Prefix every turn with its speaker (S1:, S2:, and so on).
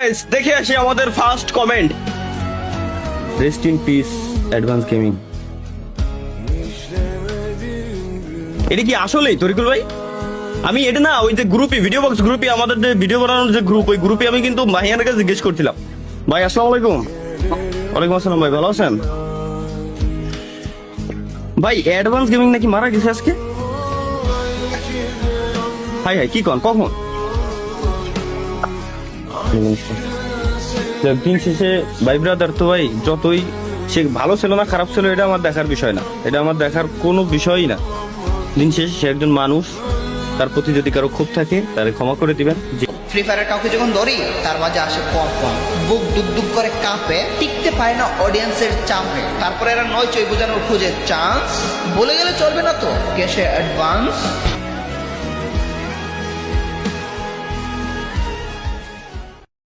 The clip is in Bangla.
S1: গাইস, দেখে আসি আমাদের first comment. Rest in peace advance gaming. এটা কি আসলেই তরিকুল ভাই? আমি এটা না, ওই যে গ্রুপে, ভিডিও বক্স গ্রুপে, আমাদের যে ভিডিও বানানোর যে গ্রুপ, ওই গ্রুপে আমি কিন্তু মাহিয়ানের কাছে জিজ্ঞেস করছিলাম। ভাই আসসালামু আলাইকুম। ওয়ালাইকুম আসসালাম ভাই, ভালো আছেন? ভাই অ্যাডভান্স গেমিং নাকি মারা গেছে আজকে? হাই হাই, কি কন, কখন? দিন শেষে ভাই ব্রাদার, তো ভাই যতই সে ভালো ছিল না খারাপ ছিল, এটা আমার দেখার বিষয় না, এটা আমার দেখার কোনো বিষয়ই না। দিন শেষে সে একজন মানুষ, তার প্রতি যদি কারো ক্ষোভ থাকে তারে ক্ষমা করে দিবেন।
S2: ফ্রি ফায়ারের কাউকে যখন ধরি তার মাঝে আসে কম্পন, বুক দুক দুক করে কাঁপে, টিকতে পারে না অডিয়েন্সের চাপে। তারপরে এরা নয় চই বোঝানোর খুঁজে চান্স, বলে গেলে চলবে না তো ক্যাশে অ্যাডভান্স।